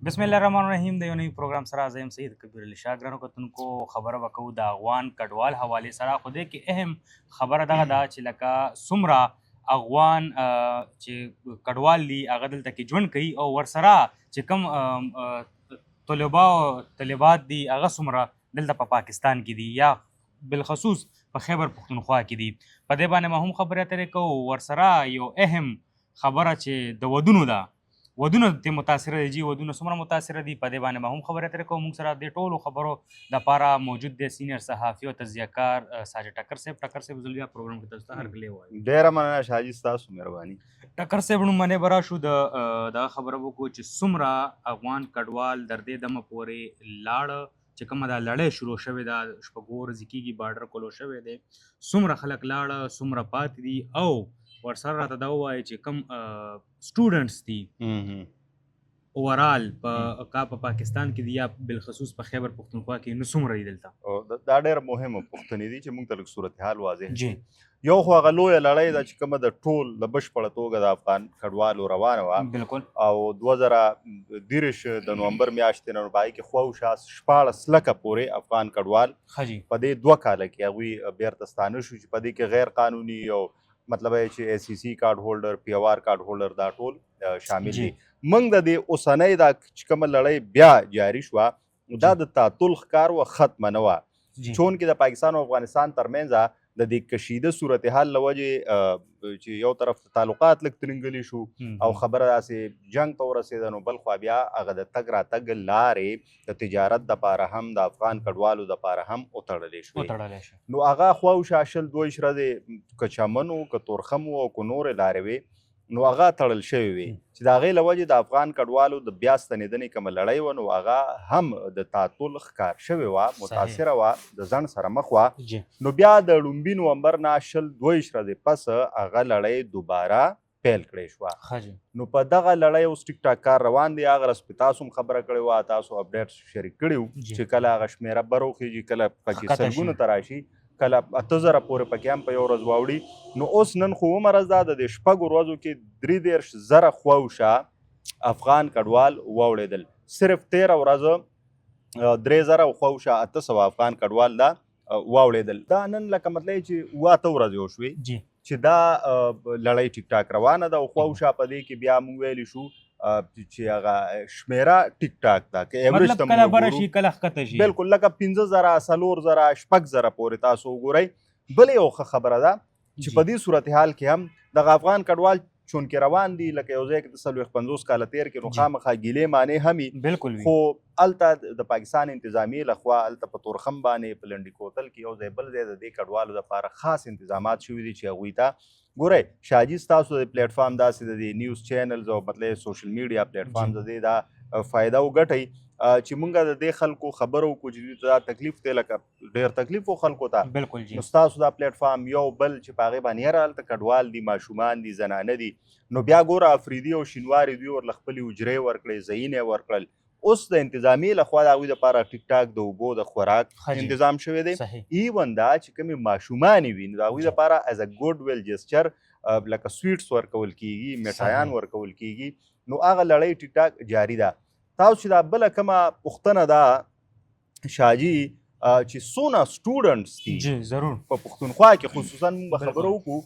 بسم الله الرحمن الرحیم د یو نوي پروګرام سره زه یم سید کبیر علي شاه. ګرانو کتونکو خبره به کوو د افغان کډوال حوالې سره. خو دې کې اهم خبره دغه ده چې لکه څومره افغان چې کډوال دي هغه دلته کې ژوند کوي او ورسره چې کوم طلبا او طالبات دي هغه څومره دلته په پاکستان کې دي یا بالخصوص په خیبر پښتونخوا کې دي. په دې باندې ما هم خبرې اترې کوو. ورسره یو اهم خبره چې د ودونو ده، ودونه ته متاثره دي. ودونه څومره متاثره دي په دې باندې ما هم خبرې اترې کوو. موږ سره د ټولو خبرو دپاره موجود دی سینیر صحافي او تجزیه‌کار ساجد ټکر صاحب. ټکر صاحب زه بیا پروګرام کې تاسو ته هرکلی وایم. ډېره مننه شاهجي، ستاسو مهرباني. ټکر صاحب نوم باندې به راشو دغه خبره وکړو چې څومره افغان کډوال تر دې دمه پورې لاړه چې کومه دا لړۍ شروع شوې ده، شپږ ورځې کېږي بارډر کلو شوی دی. څومره خلک لاړه، څومره پاتې دي او ورسره راته دا ووایي چې کوم سټوډنټس دي اوورال په پاکستان کې دي یا بالخصوص په خیبر پښتونخوا کې نو څومره دي دلته. دا ډېره مهمه پوښتنې دي چې موږ ته لږ صورتحال واضح جی یو خو هغه لویه لړۍ ده چې کومه د ټول د بشپړه توګه د افغان کډوالو روانه وه بالکل او 2023 د نومبر میاشتې نه نو په هغې کې خواوشا 14 لکه پورې افغان کډوال ښه جي په دې 2 کاله کې هغوی بیرته ستانه شو چې په دې کې غیر قانوني او مطلب یې چې ایس سی سی کارډ هولډر، پی او آر کارډ هولډر دا ټول شامل دي. موږ د دې اوسنۍ دا چې کومه لړۍ بیا جاري شوه دا د تعطل ښکار وه، ختمه نه وه. چون کې د پاکستان او افغانستان ترمنځ د دې کشیده صورتحال له وجې چې یو طرف ته تعلقات لږ ترنګلي شو او خبره داسې جنګ ته ورسېده، نو بل خوا بیا هغه د تګ راتګ لارې د تجارت دپاره هم د افغان کډوالو دپاره هم وتړلې شوې. نو هغه خواوشا 22 ورځې که چمن و که تورخم و او که نورې لارې وې نو هغه تړل شوې وې چې د هغې له وجې د افغان کډوالو د بیا ستنېدنې کومه لړۍ وه نو هغه هم د تعطل ښکار شوې وه، متاثره وه، د ځنډ سره مخ وه. نو بیا د لومبي نومبر نه 22 ورځې پس هغه لړۍ دوباره پیل کړې شوه. نو په دغه لړۍ اوس ټیک ټاک کار روان دی. هغه رس په تاسو هم خبره کړې وه، تاسو اپډیټ شریک کړي وو چې کله هغه شمېره بروخیږي، کله پکې سلګونو ته راشي، کله 8,000 پورې پکې هم په یو ورځ واوړي. نو اوس نن خو ومرز دا د دې شپږو ورځو کې 33,000 خواوشا افغان کډوال واوړېدل. صرف 13 ورځو 3,000 خواوشا 800 افغان کډوال دا واوړېدل. دا نن لکه مطلب چې 8 ورځې وشوې چې دا لړۍ ټیک ټاک روانه ده او خواوشا په دې کې بیا موږ ویلی شو چې هغه شمیره ټیک ټاک ده که ایوریج ته کله بره شي کله ښکته شي، بالکل لکه 15,000 4,000 6,000 پورې تاسو وګورئ. بلې یو ښه خبره ده چې په دې صورتحال کې هم دغه افغان کډوال چون کې روان دي لکه یو ځای کې د 40-50 کاله تېر کې نو خامخا ګیلې معنې هم بالکل خو هلته د پاکستان انتظامیې لخوا هلته په تورخم باندې په لنډي کوتل کې یو ځای بل ځای د دې کډوالو دپاره خاص انتظامات شوي دي چې هغوی ته ګورئ شاهجي ستاسو د پلیټ فارم داسې د دې نیوز چینلز او مطلب سوشل میډیا پلیټ فارم د دې دا فایده وګټئ چې مونږ د دې خلکو خبره وکړو چې دوی ته دا تکلیف دی لکه ډېر تکلیف و خلکو ته. بالکل جی نو ستاسو دا پلیټ فارم یو بل چې په هغې باندې یاره هلته کډوال دي، ماشومان دي، زنانه دي، نو بیا ګوره افریدي او شینواري دوی ورله خپلې حجرې ورکړې، ځایونه یې ورکړل. اوس د انتظامیې لخوا د هغوی دپاره ټیک ټاک د اوبو د خوراک انتظام شوی دی. ایون دا چې کومې ماشومانې وي نو د هغوی دپاره ایز ا ګوډ ویل جسچر لکه سویټس ورکول کیږي، میټایان ورکول کیږي. نو هغه لړۍ ټیک ټاک جاري ده. تاسو چې دا بله کومه پوښتنه ده شاهجي چې څونه سټوډنټس دي ضرور په پښتونخوا کې خصوصا موږ به خبره وکړو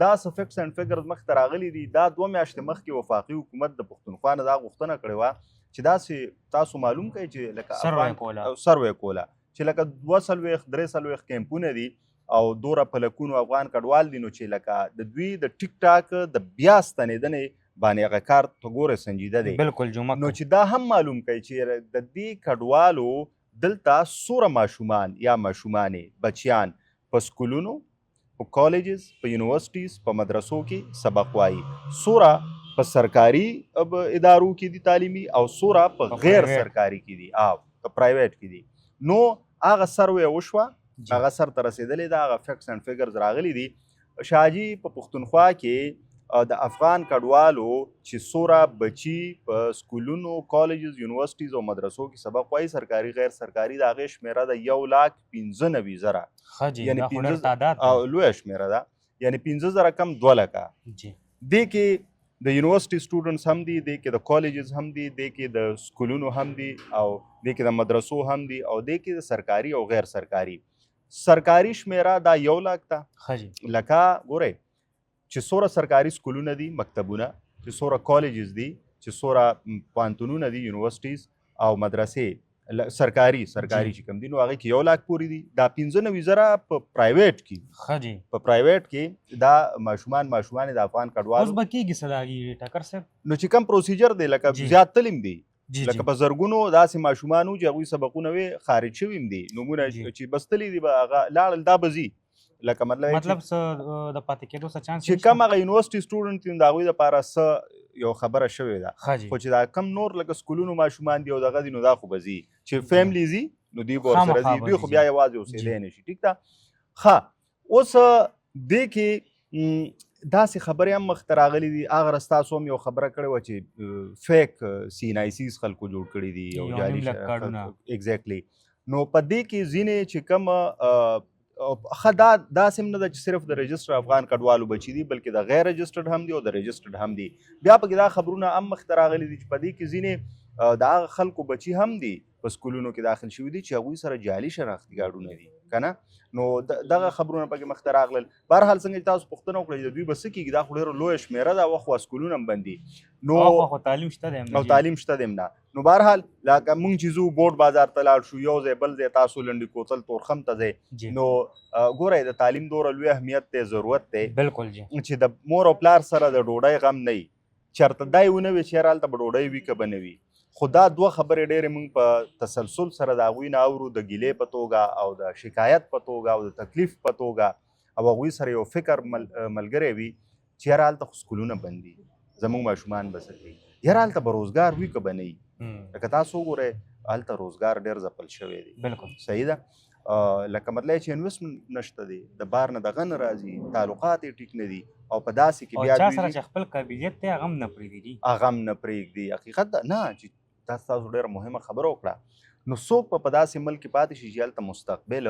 دا څه فکس اینډ فګرز مخکې ته راغلي دي. دا 2 میاشتې مخکې وفاقي حکومت د پښتونخوا نه دا غوښتنه کړې وه چې داسې تاسو معلوم کړئ چې لکه سروې کوله چې لکه 243 کیمپونه دي او دوره په لکونو افغان کډوال دي نو چې لکه د دوی د ټیک ټاک د بیا ستنېدنې باندې هغه کار ته ګوره سنجیده دی. بالکل جمعه نو چې دا هم معلوم کړئ چې د دې کډوالو دلته څومره ماشومان یا ماشومانې بچیان په سکولونو، په کالجز، په یونیورسټیز، په مدرسو کې سبق وایي، څومره په سرکاري ادارو کې دي تعلیمي او څومره په غیر سرکاري کې دي او په پرایویټ کې دي. نو هغه سروې وشوه، هغه سر ته رسېدلې ده، هغه فکس اینډ فګرز راغلي دي. شاهجي په پښتونخوا کې د افغان کډوالو چې څومره بچي په سکولونو، کالجز، یونیورسټیز او مدرسو کې سبق وایي سرکاري غیر سرکاري د هغې شمېره ده 1,95,000 یعنې لویه شمېره ده، یعنې 15,000 کم 2 لکه. دې کې د یونیورسيټي سټوډنټس هم دي، دې کې د کالجز هم دي، دې کې د سکولونو هم دي او دې کې د مدرسو هم دي او دې کې د سرکاري او غیر سرکاري. سرکاري شمیره دا 1 لک ده. ښه جي. لکه ګورئ چې څومره سرکاري سکولونه دي، مکتبونه، چې څومره کالجز دي، چې څومره پوهنتونونه دي، یونیورسټیز او مدرسې سرکاري چې کوم دي نو هغې کې 1 لک پورې دي. دا 95,000 په پرایویټ کې. ښه جي. په پرایویټ کې دا ماشومان د افغان کډوالو اوس به کېږي څه د هغې ټکر صاحب؟ نو چې کوم پروسیجر دی لکه جی. زیات تلیم دی، جی لکه په زرګونو داسې ماشومان وو چې هغوی سبقونه وې خارج شوي هم دي، نومونه جی. چې بس تلي دي به هغه لاړل، دا به ځي. لکه مطلب څه د پاتې کېدو څه چانس چې کم هغه یونیورسيټي سټوډنټ دي د هغوی دپاره څه یو خبره شوې ده. ښه جي. خو چې دا کم نور لکه سکولونو ماشومان دي او دغه دي نو دا خو به ځي. چې فیملی ځي نو دوی به ورسره ځي، دوی خو بیا یوازې اوسېدی نه شي. ټیک ده. ښه اوس دې کې داسې خبرې هم مخته راغلي دي. هغه ستاسو هم یو خبره کړې وه چې فیک CNICs خلکو جوړ کړي دي او جعلي ایگزیکټلی. نو په دې کې ځینې چې کوم ښه داسې هم نه ده چې صرف د رجسټر افغان کډوالو بچي دي بلکې د غیر رجسټرډ هم دي او د رجسټرډ هم دي. بیا پکې دا خبرونه هم مخته راغلي دي چې په دې کې ځینې د هغه خلکو بچي هم دي په سکولونو کې داخل شوي دي چې هغوی سره جعلي شناختي کارډونه دي که نه. نو دغه خبرونه پکې مخته راغلل. بهرحال څنګه چې تاسو پوښتنه وکړه چې د دوی به څه کېږي، دا خو ډېره لویه شمېره ده، وخوا سکولونه هم بند دي نو تعلیم شته دی او تعلیم شته دی هم نه. نو بهرحال لکه موږ چې ځو بورډ بازار ته لاړ شو، یو ځای بل ځای، تاسو لنډي کوتل تورخم ته ځئ، نو ګورئ د تعلیم دومره لوی اهمیت دی، ضرورت دی بالکل جی چې د مور او پلار سره د ډوډۍ غم نه وي. چېرته دا یې ونه وي چې یاره هلته به ډوډۍ وي که به نه وي. خو دا 2 خبرې ډېرې موږ په تسلسل سره د هغوی نه اورو، د ګیلې په توګه او د شکایت په توګه او د تکلیف په توګه، او هغوی سره یو فکر ملګری وي چې یاره هلته خو سکولونه بند دي، زموږ ماشومان به څه کوي، یاره هلته به روزګار وي که به نه وي. لکه تاسو وګورئ هلته روزګار ډېر ځپل شوی دی. بالکل صحیح ده. لکه مطلب چې انویسټمنټ نشته دی، د بار نه دغه نه راځي، تعلقات یې ټیک نه دي او په داسې کې بیا چا سره چې خپل قابلیت دی هغه هم نه پرېږدي. هغه هم نه پرېږدي. حقیقت ده نه چې تاسو ډېره مهمه خبره وکړه. نو څوک په داسې ملک کې پاتې شي چې هلته مستقبل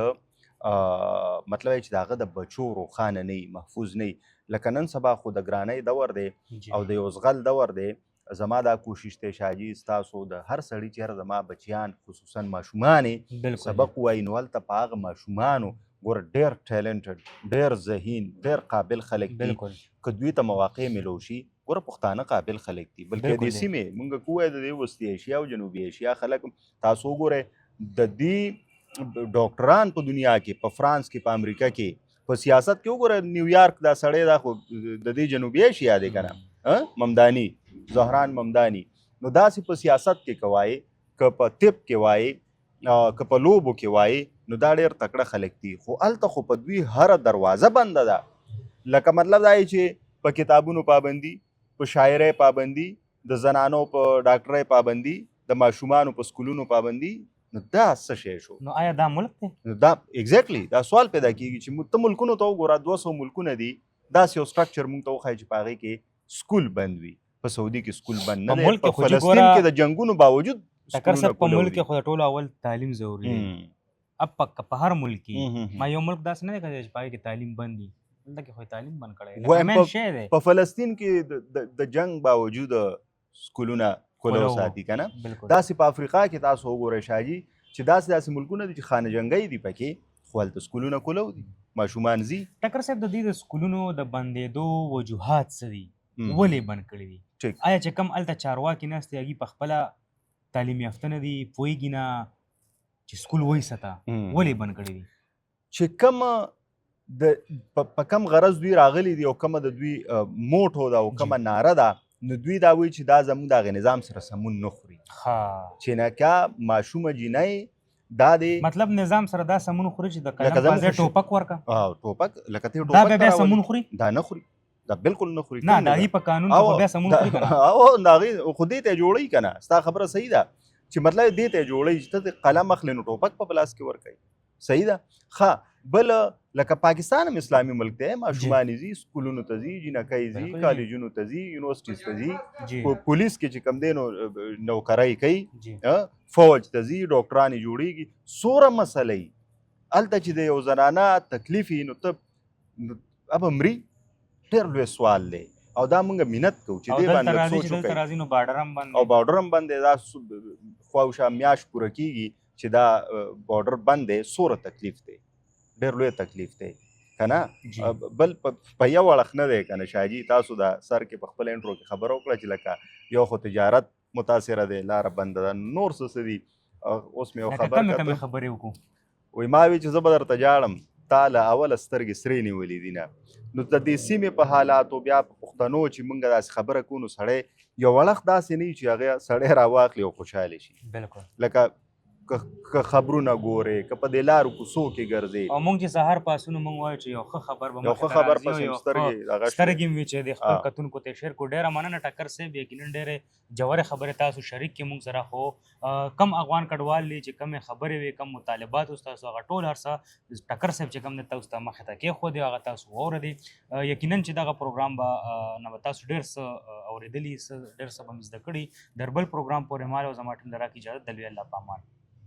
مطلب چې د هغه د بچو روښانه نه وي، محفوظ نه وي. لکه نن سبا خو د ګرانۍ دور دی او د یو زغل دور دی. زما دا کوشش دی شاجي ستاسو د هر سړي چې هر زما بچیان خصوصا ماشومانې سبق وایي نو هلته په هغه ماشومانو ګوره ډېر ټیلنټډ، ډېر ذهین، ډېر قابل خلک دي. که دوی ته مواقع میلو شي، ګوره پښتانه قابل خلک دي، بلکې د سیمې موږ که ووایو د دې وسطي ایشیا او جنوبي ایشیا خلک تاسو وګورئ د دې ډاکټران په دنیا کې، په فرانس کې، په امریکا کې، په سیاست کې وګوره نیویارک دا سړی دا خو د دې جنوبي ایشیا دی که نه، ممداني، زهران ممداني. نو داسې په سیاست کې که وایې، که په طب کې وایې، که په لوبو کې وایې، نو دا ډېر تکړه خلک دي. خو هلته خو په دوی هره دروازه بنده ده. لکه مطلب دا چې په کتابونو پابندي، په شاعرۍ پابندي، د زنانو په ډاکټرۍ پابندي، د ماشومانو په سکولونو پابندي. نو دا څه شی شو؟ نو آیا دا ملک دی؟ دا ایگزیکټلی دا سوال پیدا کېږي چې ته ملکونو ته وګوره، 200 ملکونه دي، داسې یو سټرکچر موږ ته وښایي چې په هغې کې سکول بند وي. په سعودي کې سکول بند نه دی، په فلسطین کې د جنګونو باوجود ټکر صاحب په ملک کې خو د ټولو اول تعلیم ضروري دی. اب په هر ملک کې ما یو ملک داسې نه دی چې په هغې کې تعلیم بند وي، دلته کې خو تعلیم بند کړی دی. په فلسطین کې د جنګ باوجود سکولونه کولو ساتي که نه. داسې په افریقا کې تاسو وګورئ شاجي چې داسې ملکونه دي چې خانه جنګۍ دي پکې، خو هلته سکولونه کولو دي، ماشومان ځي. ټکر صاحب د دې د سکولونو د بندېدو وجوهات څه دي؟ ولې بند کړي دي؟ آیا چې کم هلته چارواکي ناست دي هغوی په خپله تعلیم یافته نه دي، پوهېږي نه چې سکول وایسته، ولې بند کړي دي؟ چې کومه په کم غرض دوی راغلي دي او کومه د دوی موټو ده او کومه ناره ده، نو دوی دا وایي چې دا زموږ د هغې نظام سره سمون نه خوري. چې نکه ماشومه جینۍ دا دی مطلب نظام سره دا سمون خوري چې د قلم په ځای ټوپک ورکړه. ټوپک لکه ته دا بیا سمون خوري؟ دا نه خوري، دا بالکل نه خوري. نه د هغې په قانون کې خو بیا سمون خوري که نه؟ او د هغې خو دې ته یې جوړوي که نه. ستا خبره صحیح ده چې مطلب دې ته یې جوړوي چې ته قلم اخلې نو ټوپک په لاس کې ورکوي. صحیح ده. ښه بل لکه پاکستان هم اسلامي ملک دی، ماشومان ځي سکولونو ته ځي، جینکۍ ځي کالجونو ته ځي، یونیورسټیز ته ځي، پولیس کې چې کوم دی نو نوکرۍ کوي، فوج ته ځي، ډاکټران یې جوړېږي. څومره مسله یي هلته چې د یو زنانه تکلیف وي نو ته اب مري، ډېر لوی سوال دی. او دا موږ منت کوو چې او دې دلته باندې راځي سوچ چې دلته وکړي راځي نو بارډر هم بند او بارډر هم بند دی دا خواوشا میاشت پوره کیږي چې دا بارډر بند دی سوره تکلیف دی ډېر لوی تکلیف دی کنه بل په یو اړخ نه دی کنه شاجي تاسو دا سر کې په خپل انټرو کې خبره وکړه چې لکه یو خو تجارت متاثره دی لاره بنده ده نور څه دي اوس مې یو خبر کمې خبرې وکړو وایي ما وی چې زه به درته جاړم تا له اوله سترګې سرې نیولې دي نه نو د دې سیمې په حالاتو بیا په پښتنو چې موږ داسې خبره کوو نو سړی یو اړخ داسې نه وي چې هغه سړی راواخلي او خوشحاله شي بالکل لکه که خبرونه ګورې که په دې لارو کوڅو کې ګرځې او موږ چې سهار پاسونو موږ وایو چې یو ښه خبر به یو ښه خبر پسې سترګې مې چې د خپل کتونکو ته شیر کو ډېره مننه ټکر صاحب یقینا ډېرې ژورې خبرې تاسو شریک کې موږ سره خو کم افغان کډوال دي چې کمې خبرې وي کم مطالبات اوس تاسو هغه ټول هر څه ټکر صاحب چې کوم دی تاسو ته مخې ته کېښودې هغه تاسو واورېدې یقینا چې دغه پروګرام به نه به تاسو ډېر څه اورېدلي ډېر څه به مو زده کړي در بل پروګرام پورې مال او زما ټیم د راکړي اجازه د لوی الله په امان